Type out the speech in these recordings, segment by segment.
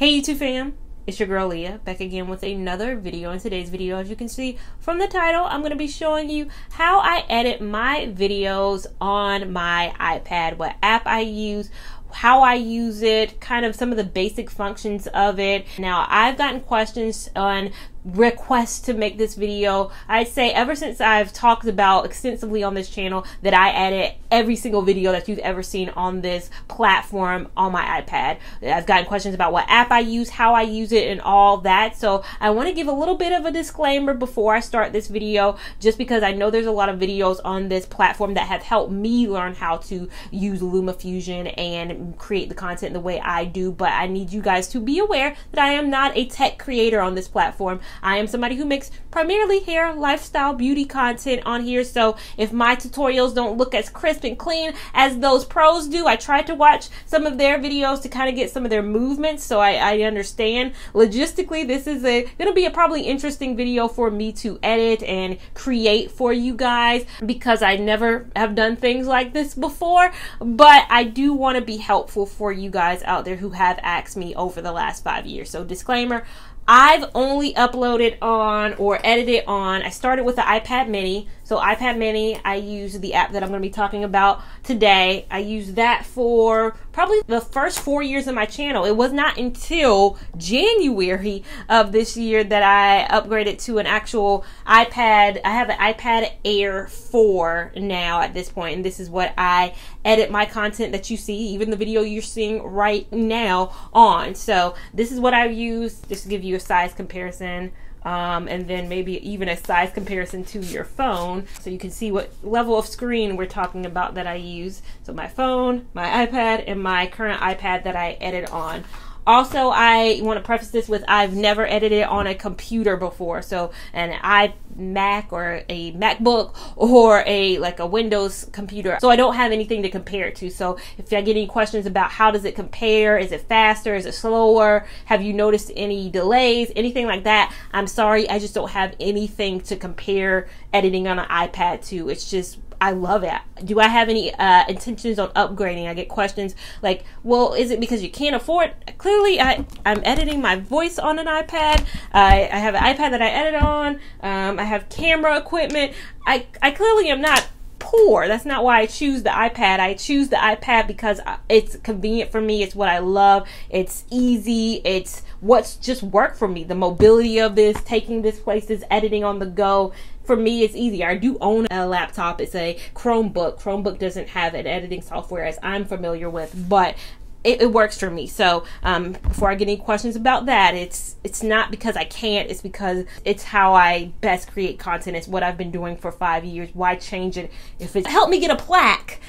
Hey YouTube fam, it's your girl Leah, back again with another video. In today's video, as you can see from the title, I'm going to be showing you how I edit my videos on my iPad, what app I use, how I use it, kind of some of the basic functions of it. Now, I've gotten questions on requests to make this video. I'd say ever since I've talked about extensively on this channel that I edit every single video that you've ever seen on this platform on my iPad. I've gotten questions about what app I use, how I use it, and all that. So I want to give a little bit of a disclaimer before I start this video, just because I know there's a lot of videos on this platform that have helped me learn how to use LumaFusion and create the content the way I do, but I need you guys to be aware that I am not a tech creator on this platform. I am somebody who makes primarily hair, lifestyle, beauty content on here. So if my tutorials don't look as crisp and clean as those pros do, I tried to watch some of their videos to kind of get some of their movements, so I understand. Logistically, this is gonna be a probably interesting video for me to edit and create for you guys, because I never have done things like this before, but I do want to be helpful for you guys out there who have asked me over the last 5 years. So disclaimer, I've only uploaded on or edited on, I started with the iPad mini. So iPad mini, I use the app that I'm going to be talking about today. I used that for probably the first 4 years of my channel. It was not until January of this year that I upgraded to an actual iPad. I have an iPad Air 4 now at this point, and this is what I edit my content that you see, even the video you're seeing right now on. So this is what I use, just to give you a size comparison. And then maybe even a size comparison to your phone, so you can see what level of screen we're talking about that I use. So my phone, my iPad, and my current iPad that I edit on. Also, I want to preface this with I've never edited on a computer before. So an iMac or a MacBook or like a Windows computer. So I don't have anything to compare it to. So if I get any questions about how does it compare, is it faster, is it slower, have you noticed any delays, anything like that, I'm sorry, I just don't have anything to compare editing on an iPad to. It's just, I love it. Do I have any intentions on upgrading? I get questions like, well, is it because you can't afford? Clearly, I'm editing my voice on an iPad. I have an iPad that I edit on. I have camera equipment. I clearly am not poor. That's not why I choose the iPad. I choose the iPad because it's convenient for me. It's what I love. It's easy. It's what's just worked for me. The mobility of this, taking this places, editing on the go. For me, it's easier. I do own a laptop. It's a Chromebook. Chromebook doesn't have an editing software as I'm familiar with, but it works for me. So before I get any questions about that, it's not because I can't, it's because it's how I best create content. It's what I've been doing for 5 years. Why change it? If it helped me get a plaque,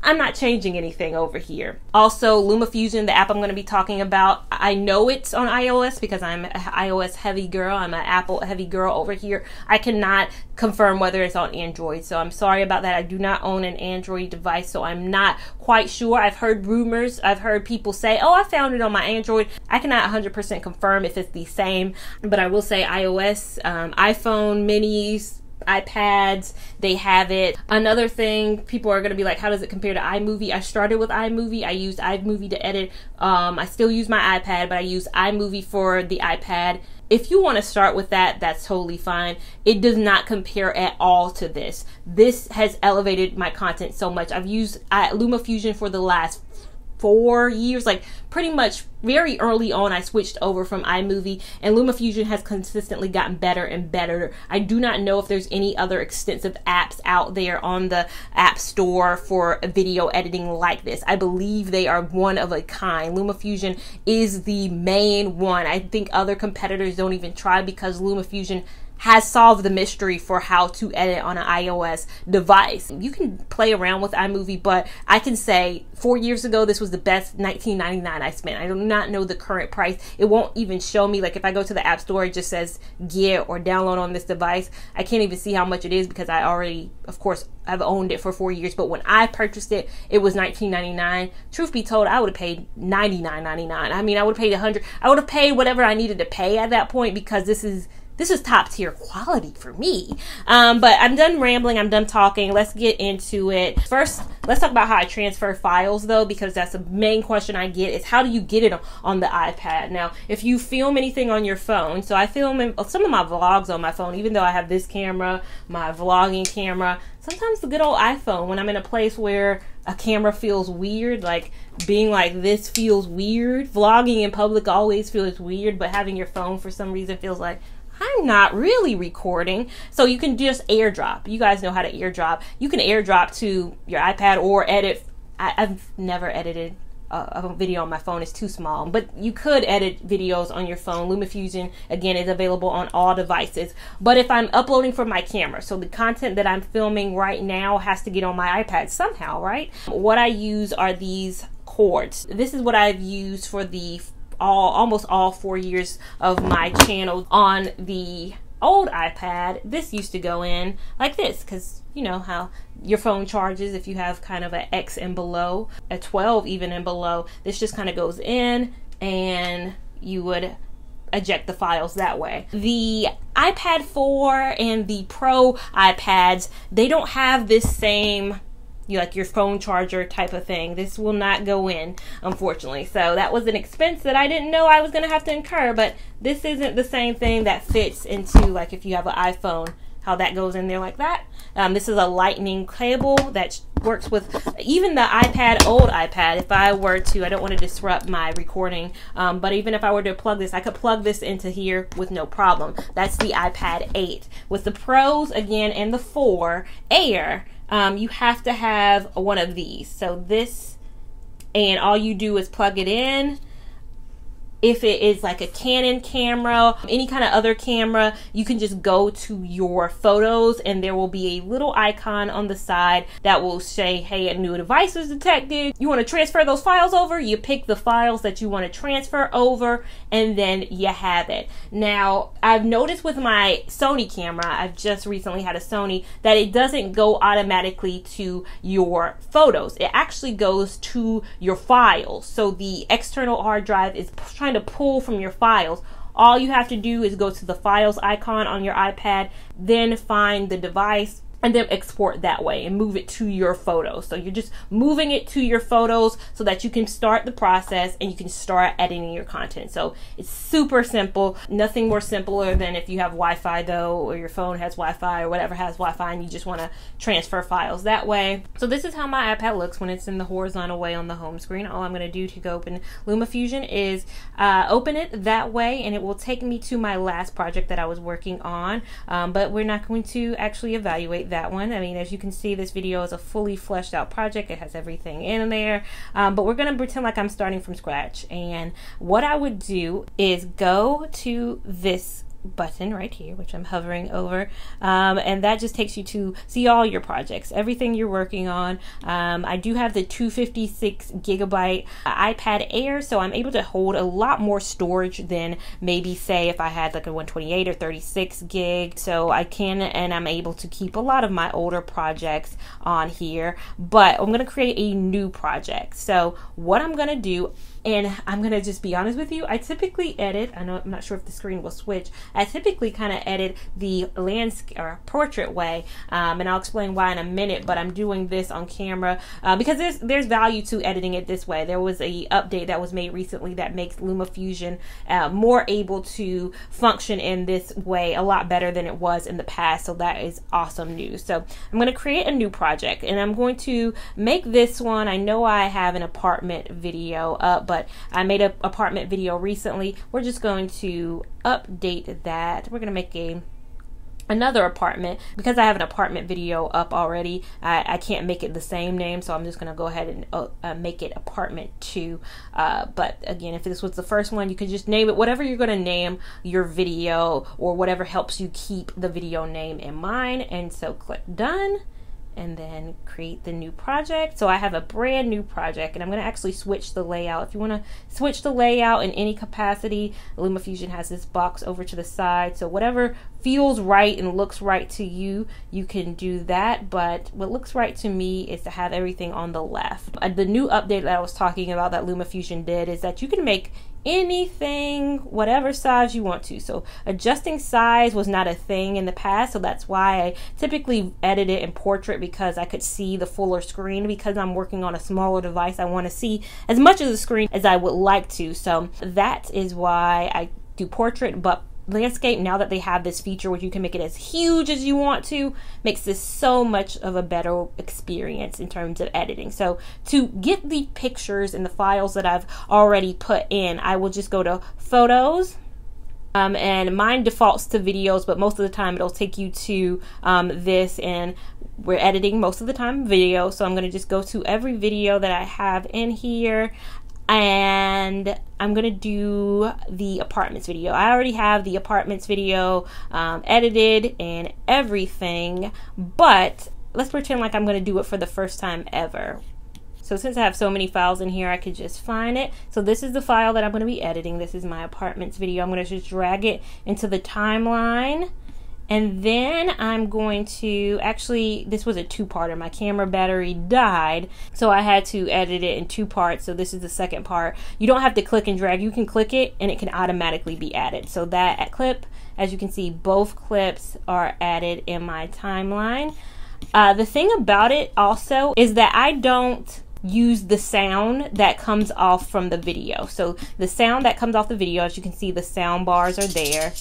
I'm not changing anything over here. Also, LumaFusion, the app I'm going to be talking about, I know it's on iOS because I'm an iOS heavy girl. I'm an Apple heavy girl over here. I cannot confirm whether it's on Android, so I'm sorry about that. I do not own an Android device, so I'm not quite sure. I've heard rumors. I've heard people say, oh, I found it on my Android. I cannot 100% confirm if it's the same, but I will say iOS, iPhone minis, iPads, they have it. Another thing, people are going to be like, how does it compare to iMovie? I started with iMovie. I used iMovie to edit. I still use my iPad, but I use iMovie for the iPad. If you want to start with that, that's totally fine. It does not compare at all to this. This has elevated my content so much. I've used LumaFusion for the last 4 years, like pretty much very early on I switched over from iMovie, and LumaFusion has consistently gotten better and better. I do not know if there's any other extensive apps out there on the App Store for video editing like this. I believe they are one of a kind. LumaFusion is the main one. I think other competitors don't even try because LumaFusion has solved the mystery for how to edit on an iOS device. You can play around with iMovie, but I can say 4 years ago, this was the best $19.99 I spent. I do not know the current price. It won't even show me, like if I go to the App Store, it just says get or download on this device. I can't even see how much it is because I already, of course, I've owned it for 4 years, but when I purchased it, it was $19.99. Truth be told, I would have paid $99.99. I mean, I would have paid $100. I would have paid whatever I needed to pay at that point because this is this is top tier quality for me. But I'm done rambling. I'm done talking. Let's get into it. First, let's talk about how I transfer files though, because that's the main question I get is how do you get it on the iPad? Now, if you film anything on your phone, so I film some of my vlogs on my phone, even though I have this camera, my vlogging camera, sometimes the good old iPhone, when I'm in a place where a camera feels weird, like being like this feels weird. Vlogging in public always feels weird, but having your phone for some reason feels like I'm not really recording. So you can just airdrop. You guys know how to airdrop. You can airdrop to your iPad or edit. I've never edited a video on my phone. It's too small, but you could edit videos on your phone. LumaFusion, again, is available on all devices. But if I'm uploading from my camera, so the content that I'm filming right now has to get on my iPad somehow, right? What I use are these cords. This is what I've used for the almost all 4 years of my channel. On the old iPad, this used to go in like this, because you know how your phone charges if you have kind of an X and below, a 12 even and below. This just kind of goes in and you would eject the files that way. The iPad 4 and the Pro iPads, they don't have this same like your phone charger type of thing. This will not go in, unfortunately. So that was an expense that I didn't know I was going to have to incur, but this isn't the same thing that fits into, like if you have an iPhone, how that goes in there like that. This is a lightning cable that works with even the old iPad. If I were to, I don't want to disrupt my recording, but even if I were to plug this, I could plug this into here with no problem. That's the iPad 8. With the Pros, again, and the 4 Air, you have to have one of these. So this, and all you do is plug it in. If it is like a Canon camera, any kind of other camera, you can just go to your photos and there will be a little icon on the side that will say, hey, a new device is detected. You want to transfer those files over? You pick the files that you want to transfer over and then you have it. Now, I've noticed with my Sony camera, I've just recently had a Sony, that it doesn't go automatically to your photos. It actually goes to your files. So the external hard drive is trying to pull from your files. All you have to do is go to the files icon on your iPad, then find the device, and then export that way and move it to your photos. So you're just moving it to your photos so that you can start the process and you can start editing your content. So it's super simple. Nothing more simpler than if you have Wi-Fi though, or your phone has Wi-Fi or whatever has Wi-Fi and you just want to transfer files that way. So this is how my iPad looks when it's in the horizontal way on the home screen. All I'm going to do to go open LumaFusion is open it that way and it will take me to my last project that I was working on. But we're not going to actually evaluate that one. I mean, as you can see, this video is a fully fleshed out project. It has everything in there, but we're going to pretend like I'm starting from scratch. And what I would do is go to this button right here, which I'm hovering over, and that just takes you to see all your projects, everything you're working on. I do have the 256 gigabyte iPad Air, so I'm able to hold a lot more storage than maybe say if I had like a 128 or 36 gig. So I can, and I'm able to keep a lot of my older projects on here, but I'm going to create a new project. So what I'm going to do, and I'm going to just be honest with you, I typically edit, I'm not sure if the screen will switch, I typically kind of edit the landscape or portrait way, and I'll explain why in a minute, but I'm doing this on camera because there's value to editing it this way. There was a update that was made recently that makes LumaFusion more able to function in this way a lot better than it was in the past, so that is awesome news. So I'm going to create a new project, and I'm going to make this one, I know I have an apartment video up, but I made an apartment video recently. We're just going to update that. We're going to make another apartment. Because I have an apartment video up already, I can't make it the same name, so I'm just going to go ahead and make it apartment 2. But again, if this was the first one, you could just name it whatever you're going to name your video, or whatever helps you keep the video name in mind. And so click done, and then create the new project. So I have a brand new project, and I'm going to actually switch the layout. If you want to switch the layout in any capacity, LumaFusion has this box over to the side. So whatever feels right and looks right to you, you can do that. But what looks right to me is to have everything on the left. The new update that I was talking about that LumaFusion did is that you can make anything whatever size you want to. So adjusting size was not a thing in the past, so that's why I typically edit it in portrait, because I could see the fuller screen. Because I'm working on a smaller device, I want to see as much of the screen as I would like to, so that is why I do portrait. But landscape, now that they have this feature where you can make it as huge as you want to, makes this so much of a better experience in terms of editing. So to get the pictures and the files that I've already put in, I will just go to Photos, and mine defaults to videos, but most of the time it'll take you to this, and we're editing most of the time video, so I'm going to just go to every video that I have in here, and I'm gonna do the apartments video. I already have the apartments video edited and everything, but let's pretend like I'm gonna do it for the first time ever. So since I have so many files in here, I could just find it. So this is the file that I'm gonna be editing. This is my apartments video. I'm gonna just drag it into the timeline. And then I'm going to, actually, this was a two-parter. My camera battery died, so I had to edit it in two parts. So this is the second part. You don't have to click and drag. You can click it, and it can automatically be added. So that clip, as you can see, both clips are added in my timeline. The thing about it also is that I don't use the sound that comes off from the video. So the sound that comes off the video, as you can see, the sound bars are there.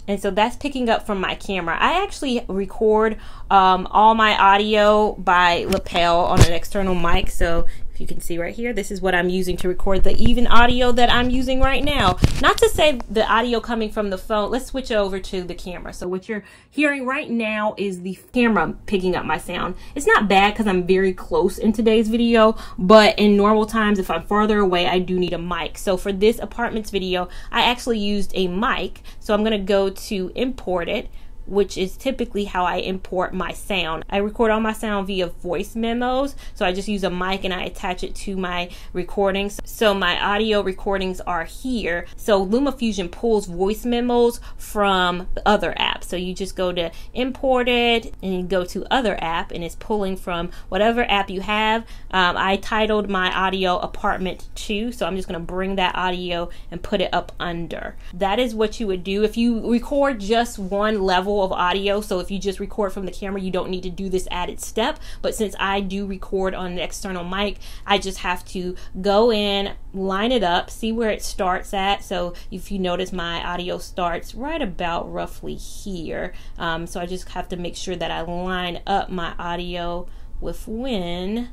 And so that's picking up from my camera. I actually record all my audio by lapel on an external mic. So if you can see right here, this is what I'm using to record the even audio that I'm using right now. Not to say the audio coming from the phone. Let's switch over to the camera. So what you're hearing right now is the camera picking up my sound. It's not bad because I'm very close in today's video, but in normal times, if I'm farther away, I do need a mic. So for this apartments video, I actually used a mic. So I'm gonna go to import it, which is typically how I import my sound. I record all my sound via voice memos, so I just use a mic and I attach it to my recordings. So my audio recordings are here. So LumaFusion pulls voice memos from the other app. So you just go to import it and you go to other app, and it's pulling from whatever app you have. I titled my audio Apartment 2, so I'm just gonna bring that audio and put it up under. That is what you would do if you record just one level of audio. So if you just record from the camera, you don't need to do this added step. But since I do record on an external mic, I just have to go in, line it up, see where it starts at. So if you notice, my audio starts right about roughly here. So I just have to make sure that I line up my audio with when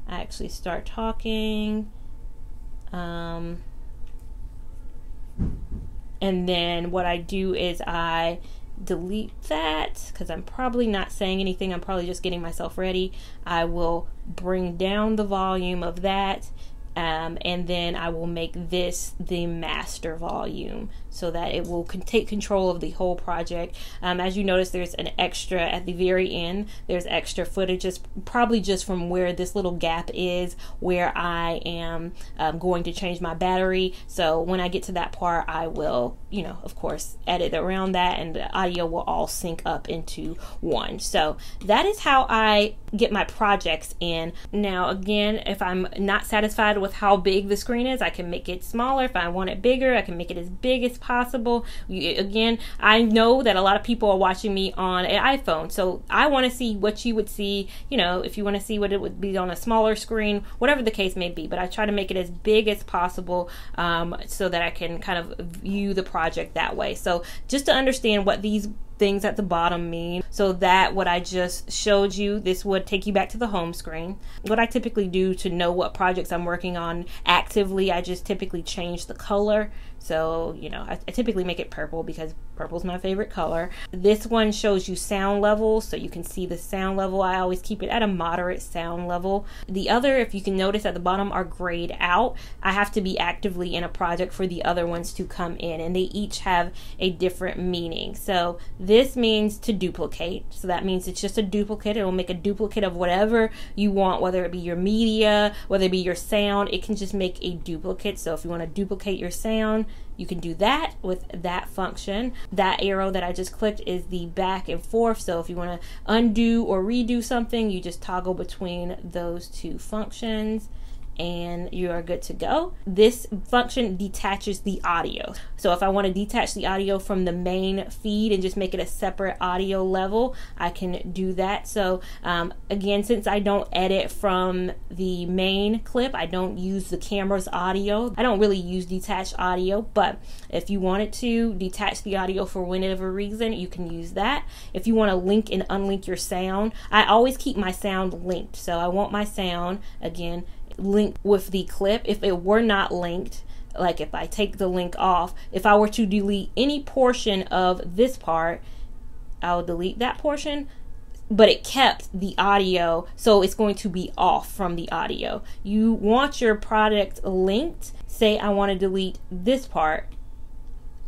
I actually start talking. And then what I do is I delete that because I'm probably not saying anything. I'm probably just getting myself ready. I will bring down the volume of that, and then I will make this the master volume so that it will take control of the whole project. As you notice, there's an extra at the very end. There's extra footage, probably just from where this little gap is, where I am going to change my battery. So when I get to that part, I will, of course, edit around that, and the audio will all sync up into one. So that is how I get my projects in. Now, again, if I'm not satisfied with how big the screen is, I can make it smaller. If I want it bigger, I can make it as big as possible. Again, I know that a lot of people are watching me on an iPhone, so I want to see what you would see, if you want to see what it would be on a smaller screen, whatever the case may be. But I try to make it as big as possible so that I can kind of view the project that way. So just to understand what these things at the bottom mean, so that what I just showed you, this would take you back to the home screen. What I typically do to know what projects I'm working on actively, I just typically change the color. So I typically make it purple because Purple's my favorite color. This one shows you sound level, so you can see the sound level. I always keep it at a moderate sound level. The other, if you can notice at the bottom, are grayed out. I have to be actively in a project for the other ones to come in, and they each have a different meaning. So this means to duplicate. So that means it's just a duplicate. It will make a duplicate of whatever you want, whether it be your media, whether it be your sound. It can just make a duplicate. So if you want to duplicate your sound, you can do that with that function. That arrow that I just clicked is the back and forth. So if you want to undo or redo something, you just toggle between those two functions and you are good to go. This function detaches the audio. So if I want to detach the audio from the main feed and just make it a separate audio level, I can do that. So again, since I don't edit from the main clip, I don't use the camera's audio. I don't really use detached audio, but if you wanted to detach the audio for whatever reason, you can use that. If you want to link and unlink your sound, I always keep my sound linked. So I want my sound, again, linked with the clip. If it were not linked, like if I take the link off, if I were to delete any portion of this part, I'll delete that portion, but it kept the audio, so it's going to be off from the audio. You want your product linked. Say I want to delete this part,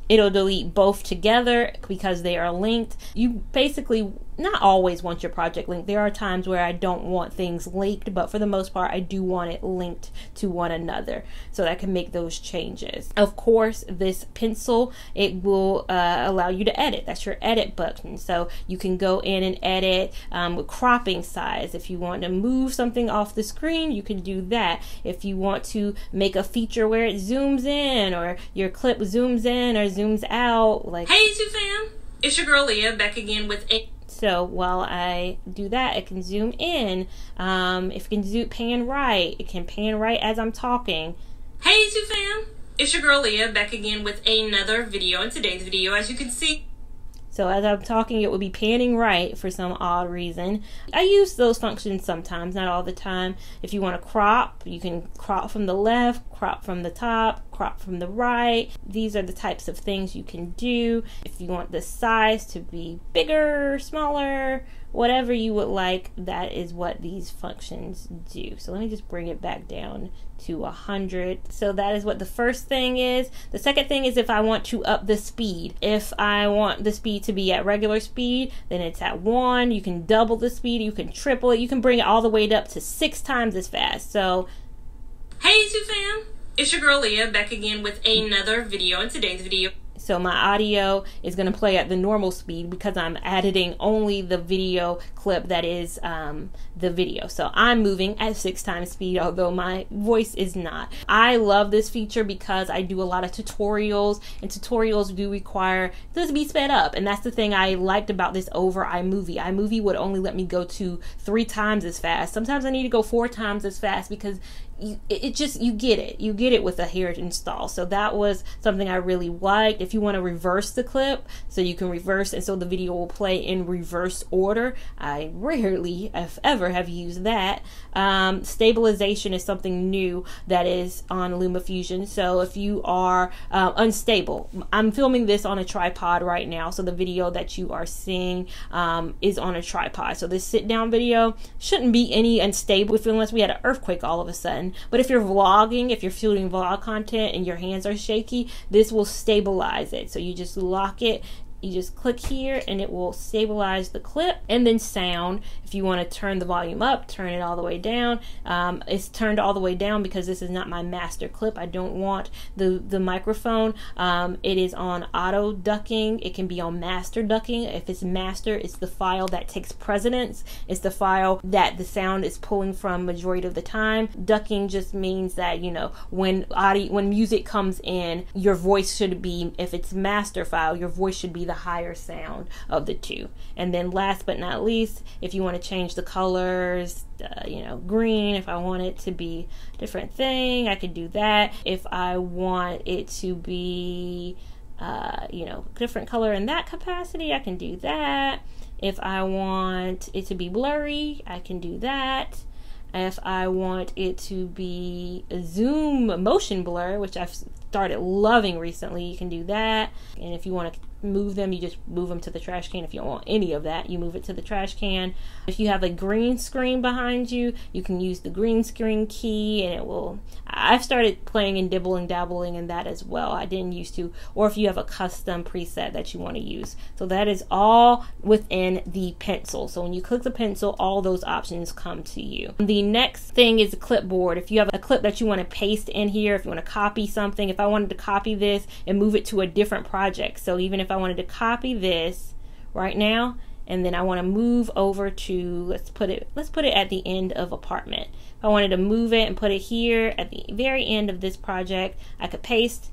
it'll delete both together because they are linked. You basically not always want your project linked. There are times where I don't want things linked, but for the most part, I do want it linked to one another so that I can make those changes. Of course, this pencil, it will allow you to edit. That's your edit button. So you can go in and edit with cropping size. If you want to move something off the screen, you can do that. If you want to make a feature where it zooms in or your clip zooms in or zooms out, like, hey YouTube fam, it's your girl Leah back again with a... So while I do that, it can zoom in. If it can zoom pan right, it can pan right as I'm talking. Hey YouTube fam, it's your girl Leah back again with another video. In today's video, as you can see, so as I'm talking, it would be panning right for some odd reason. I use those functions sometimes, not all the time. If you want to crop, you can crop from the left, crop from the top, crop from the right. These are the types of things you can do. If you want the size to be bigger, smaller, whatever you would like, that is what these functions do. So let me just bring it back down to 100. So that is what the first thing is. The second thing is if I want to up the speed. If I want the speed to be at regular speed, then it's at 1. You can double the speed, you can triple it, you can bring it all the way up to 6 times as fast. So, hey YouTube fam, it's your girl Leah back again with another video. In today's video, so my audio is going to play at the normal speed because I'm editing only the video clip that is the video. So I'm moving at 6 times speed, although my voice is not. I love this feature because I do a lot of tutorials, and tutorials do require this to be sped up. And that's the thing I liked about this over iMovie. iMovie would only let me go to 3 times as fast. Sometimes I need to go 4 times as fast because you get it with a hair install. So that was something I really liked. If you want to reverse the clip, so you can reverse, and so the video will play in reverse order. I rarely, if ever, have used that. Stabilization is something new that is on LumaFusion. So if you are unstable, I'm filming this on a tripod right now, so the video that you are seeing is on a tripod. So this sit down video shouldn't be any unstable unless we had an earthquake all of a sudden. But if you're vlogging, if you're shooting vlog content and your hands are shaky, this will stabilize it. So you just lock it, you just click here and it will stabilize the clip. And then sound, if you want to turn the volume up, turn it all the way down. It's turned all the way down because this is not my master clip. I don't want the microphone. It is on auto ducking. It can be on master ducking. If it's master, it's the file that takes precedence. It's the file that the sound is pulling from majority of the time. Ducking just means that, you know, when music comes in, your voice should be, if it's master file, your voice should be the higher sound of the two. And then last but not least, if you want to change the colors, you know, green, if I want it to be a different thing, I could do that. If I want it to be you know, different color in that capacity, I can do that. If I want it to be blurry, I can do that. If I want it to be a zoom motion blur, which I've started loving recently, you can do that. And if you want to move them, you just move them to the trash can. If you don't want any of that, you move it to the trash can. If you have a green screen behind you, you can use the green screen key, and it will. I've started playing and dabbling in that as well. I didn't used to. Or if you have a custom preset that you want to use. So that is all within the pencil. So when you click the pencil, all those options come to you. The next thing is a clipboard. If you have a clip that you want to paste in here, if you want to copy something, if I wanted to copy this and move it to a different project. So even if I wanted to copy this right now, and then I want to move over to, let's put it at the end of apartment. If I wanted to move it and put it here at the very end of this project, I could paste,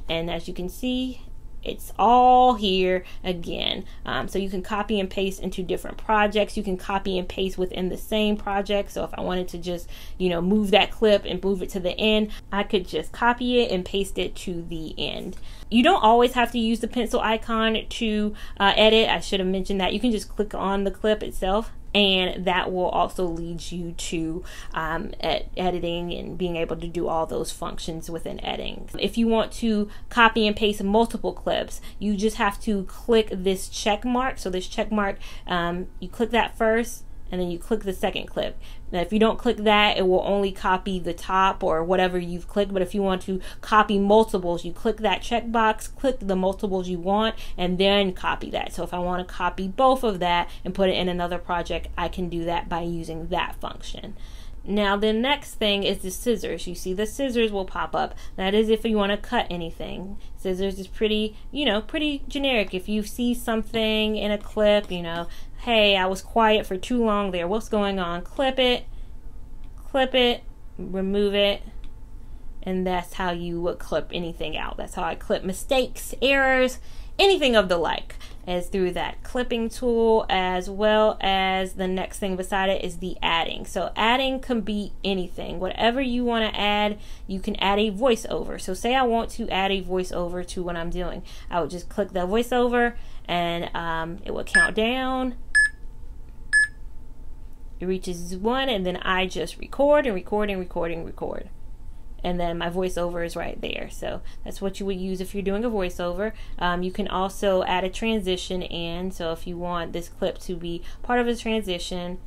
and as you can see, it's all here again. So you can copy and paste into different projects. You can copy and paste within the same project. So if I wanted to just, move that clip and move it to the end, I could just copy it and paste it to the end. You don't always have to use the pencil icon to edit. I should have mentioned that. You can just click on the clip itself, and that will also lead you to editing and being able to do all those functions within editing. If you want to copy and paste multiple clips, you just have to click this check mark. So this check mark, you click that first, and then you click the second clip. Now if you don't click that, it will only copy the top or whatever you've clicked. But if you want to copy multiples, you click that checkbox, click the multiples you want, and then copy that. So if I want to copy both of that and put it in another project, I can do that by using that function. Now the next thing is the scissors. You see the scissors will pop up. That is if you want to cut anything. Scissors is pretty generic. If you see something in a clip, hey, I was quiet for too long there, what's going on? Clip it, remove it, and that's how you would clip anything out. That's how I clip mistakes, errors, anything of the like, is through that clipping tool, as well as the next thing beside it is the adding. So adding can be anything. Whatever you want to add, you can add a voiceover. So say I want to add a voiceover to what I'm doing. I would just click the voiceover, and it will count down. It reaches 1, and then I just record and record and record and record. And then my voiceover is right there. So that's what you would use if you're doing a voiceover. You can also add a transition in. So if you want this clip to be part of a transition,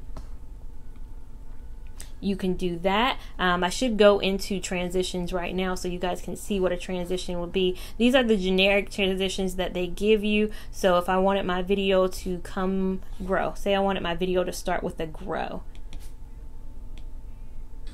you can do that. I should go into transitions right now so you guys can see what a transition would be. These are the generic transitions that they give you. So if I wanted my video to grow, say I wanted my video to start with a grow.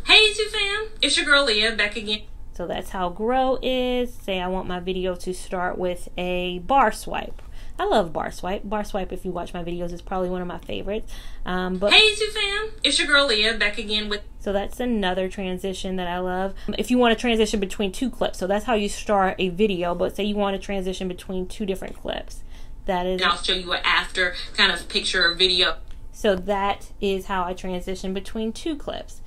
Hey YouTube fam, it's your girl Leah back again. So that's how grow is. Say I want my video to start with a bar swipe. I love bar swipe. Bar swipe, if you watch my videos, is probably one of my favorites. But hey YouTube fam, it's your girl Leah back again with. So that's another transition that I love. If you want to transition between two clips, so that's how you start a video. But say you want to transition between two different clips, that is. And I'll show you an after kind of picture or video. So that is how I transition between two clips.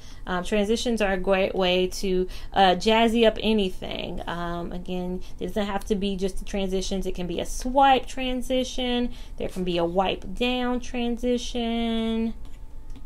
Transitions are a great way to jazzy up anything. Again, it doesn't have to be just the transitions. It can be a swipe transition. There can be a wipe down transition.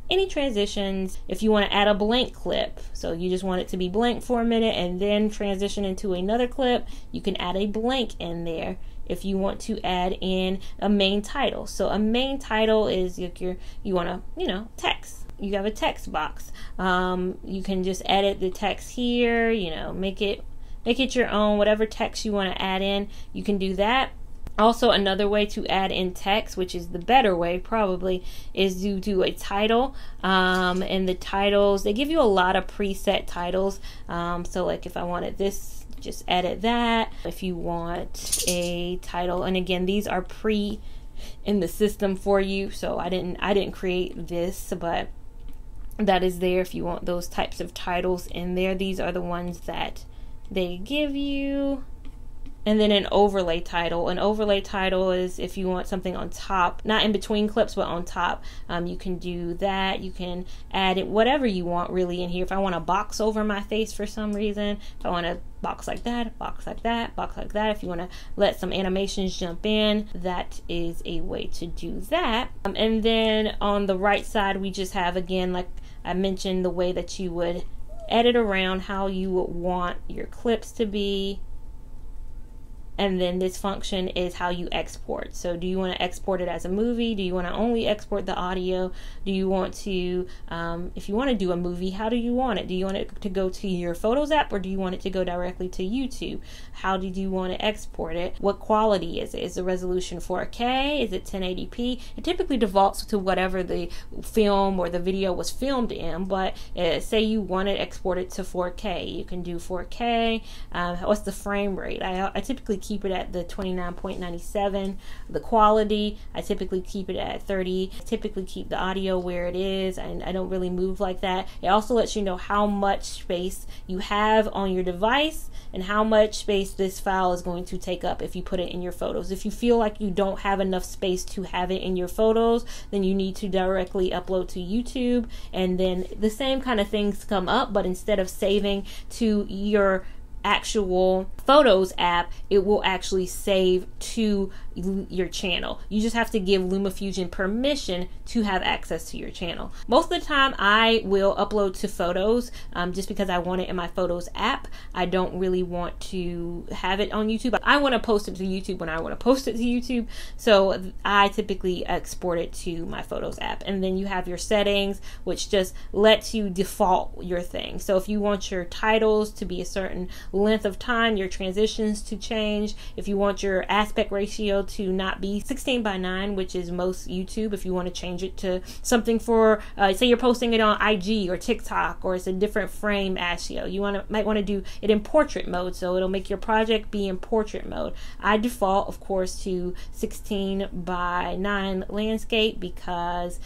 Any transitions. If you want to add a blank clip, so you just want it to be blank for a minute and then transition into another clip, you can add a blank in there. If you want to add in a main title. So a main title is you want to, text. You have a text box. You can just edit the text here, make it your own, whatever text you want to add in, you can do that. Also, another way to add in text, which is the better way probably, is to do a title. And the titles, they give you a lot of preset titles. So like if I wanted this, just edit that. If you want a title, and again, these are pre in the system for you, so I didn't create this, but that is there if you want those types of titles in there. These are the ones that they give you. And then an overlay title. An overlay title is if you want something on top, not in between clips, but on top. You can do that. You can add it, whatever you want really in here. If I want a box over my face for some reason, if I want a box like that, box like that, box like that, if you want to let some animations jump in, that is a way to do that. And then on the right side, we just have, again, like I mentioned, the way that you would edit around how you would want your clips to be. And then this function is how you export. So do you want to export it as a movie? Do you want to only export the audio? Do you want to, if you want to do a movie, how do you want it? Do you want it to go to your Photos app, or do you want it to go directly to YouTube? How did you want to export it? What quality is it? Is the resolution 4K? Is it 1080p? It typically defaults to whatever the film or the video was filmed in, but say you want to export it to 4K, you can do 4K. What's the frame rate? I typically keep it at the 29.97. The quality, I typically keep it at 30. I typically keep the audio where it is, and I don't really move like that. It also lets you know how much space you have on your device and how much space this file is going to take up if you put it in your photos. If you feel like you don't have enough space to have it in your photos, then you need to directly upload to YouTube, and then the same kind of things come up, but instead of saving to your actual Photos app, it will actually save to your channel. You just have to give LumaFusion permission to have access to your channel. Most of the time I will upload to Photos just because I want it in my Photos app. I don't really want to have it on YouTube. I want to post it to YouTube when I want to post it to YouTube, so I typically export it to my Photos app. And then you have your settings, which just lets you default your thing. So if you want your titles to be a certain length of time, your transitions to change, if you want your aspect ratio to not be 16:9, which is most YouTube, if you want to change it to something for say you're posting it on IG or TikTok, or it's a different frame ratio, you might want to do it in portrait mode, so it'll make your project be in portrait mode. I default, of course, to 16:9 landscape because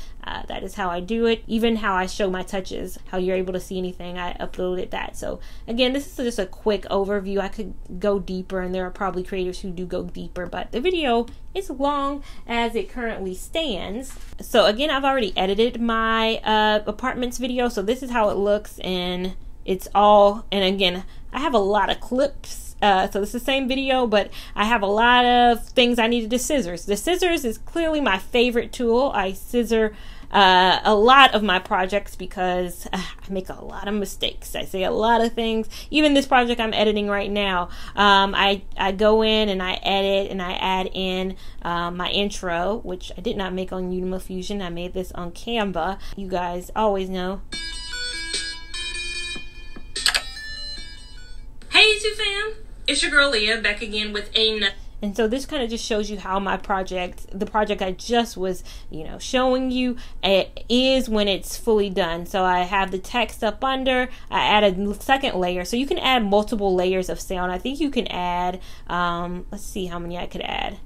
that is how I do it. Even how I show my touches, how you're able to see anything, I uploaded that. So again, this is just a quick overview. I could go deeper, and there are probably creators who do go deeper, but the video is long as it currently stands. So again, I've already edited my apartments video, so this is how it looks, and it's all, and again, I have a lot of clips. So it's the same video, but I have a lot of things I needed to scissors. The scissors is clearly my favorite tool. I scissor a lot of my projects because I make a lot of mistakes. I say a lot of things. Even this project I'm editing right now, I go in and I edit and I add in my intro, which I did not make on LumaFusion. I made this on Canva. You guys always know. Hey YouTube fam, it's your girl Leah back again with another. And so this kind of just shows you how my project, the project I just was, showing you, is when it's fully done. So I have the text up under, I add a second layer. So you can add multiple layers of sound. I think you can add, let's see how many I could add.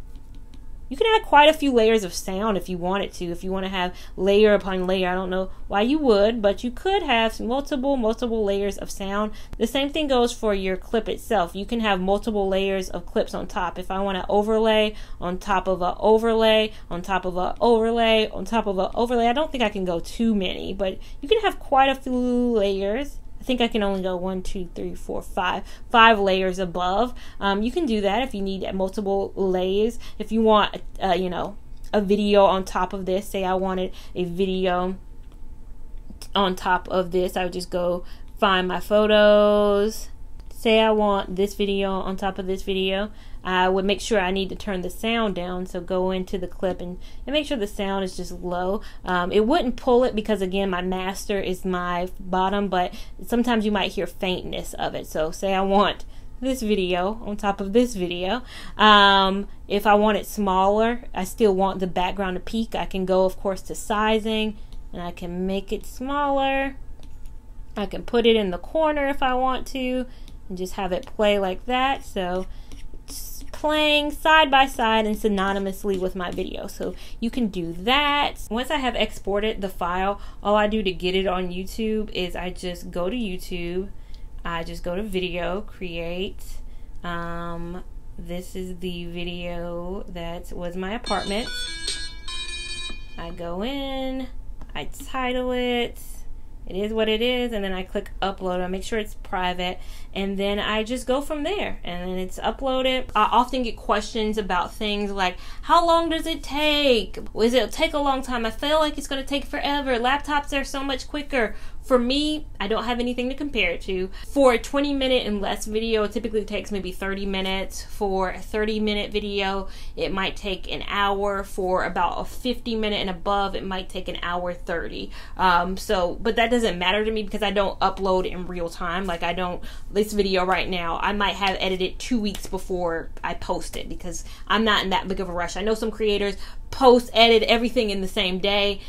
You can add quite a few layers of sound if you wanted to. If you want to have layer upon layer, I don't know why you would, but you could have multiple layers of sound. The same thing goes for your clip itself. You can have multiple layers of clips on top. If I want to overlay on top of an overlay, on top of an overlay, on top of an overlay, I don't think I can go too many, but you can have quite a few layers. I think I can only go 1, 2, 3, 4, 5 layers above. You can do that if you need multiple layers. If you want, a video on top of this, say I wanted a video on top of this, I would just go find my photos. Say I want this video on top of this video. I would make sure I need to turn the sound down, so go into the clip and make sure the sound is just low. It wouldn't pull it because, again, my master is my bottom, but sometimes you might hear faintness of it. So say I want this video on top of this video. If I want it smaller, I still want the background to peak, I can go, of course, to sizing, and I can make it smaller. I can put it in the corner if I want to, and just have it play like that. So it's playing side by side and synonymously with my video. So you can do that. Once I have exported the file, all I do to get it on YouTube is I just go to YouTube. I just go to video, create. This is the video that was my apartment. I go in, I title it, it is what it is, and then I click upload. I make sure it's private, and then I just go from there, and then it's uploaded. I often get questions about things like, how long does it take? Does it take a long time? I feel like it's going to take forever. Laptops are so much quicker. For me, I don't have anything to compare it to. For a 20-minute and less video, it typically takes maybe 30 minutes. For a 30-minute video, it might take an hour. For about a 50-minute and above, it might take an hour 30. But that doesn't matter to me because I don't upload in real time. Like this video right now, I might have edited 2 weeks before I post it because I'm not in that big of a rush. I know some creators post, edit everything in the same day.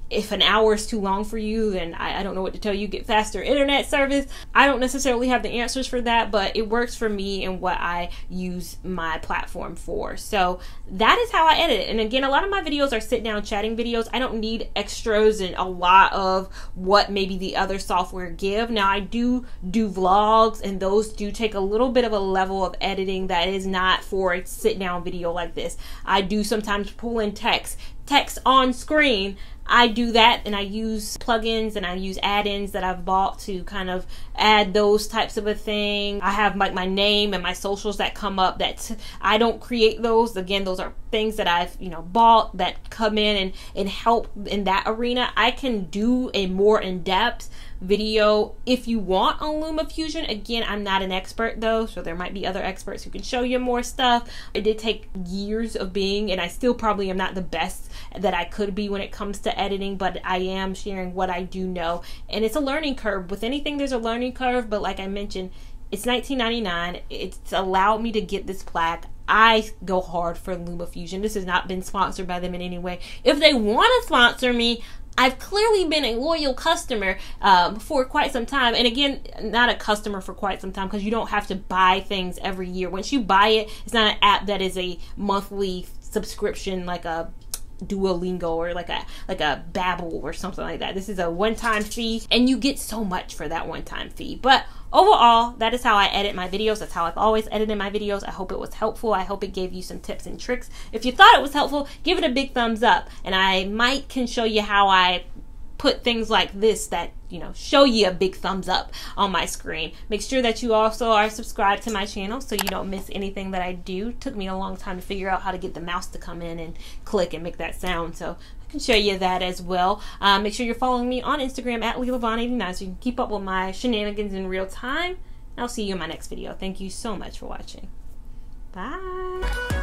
If an hour is too long for you, then I don't know what to tell you. Get faster internet service. I don't necessarily have the answers for that, but it works for me and what I use my platform for. So that is how I edit it. And again, a lot of my videos are sit down chatting videos. I don't need extras and a lot of what maybe the other software give. Now I do vlogs, and those do take a little bit of a level of editing that is not for a sit down video like this. I do sometimes pull in text on screen. I do that, and I use plugins and I use add-ins that I've bought to kind of add those types of a thing. I have like my name and my socials that come up. That I don't create those. Again, those are things that I've bought that come in and help in that arena. I can do a more in-depth video if you want on LumaFusion. Again, I'm not an expert though, so there might be other experts who can show you more stuff. It did take years of being, and I still probably am not the best that I could be when it comes to editing, but I am sharing what I do know, and it's a learning curve. With anything, there's a learning curve, but like I mentioned, it's $19.99. It's allowed me to get this plaque. I go hard for LumaFusion. This has not been sponsored by them in any way. If they want to sponsor me, I've clearly been a loyal customer for quite some time. And again, not a customer for quite some time because you don't have to buy things every year. Once you buy it, it's not an app that is a monthly subscription like a Duolingo or like a Babbel or something like that. This is a one-time fee, and you get so much for that one-time fee. But overall, that is how I edit my videos. That's how I've always edited my videos. I hope it was helpful. I hope it gave you some tips and tricks. If you thought it was helpful, give it a big thumbs up, and I can show you how I put things like this that show you a big thumbs up on my screen. Make sure that you also are subscribed to my channel so you don't miss anything that I do. It took me a long time to figure out how to get the mouse to come in and click and make that sound, so I can show you that as well. Make sure you're following me on Instagram at LeilaVon89 so you can keep up with my shenanigans in real time. I'll see you in my next video. Thank you so much for watching. Bye.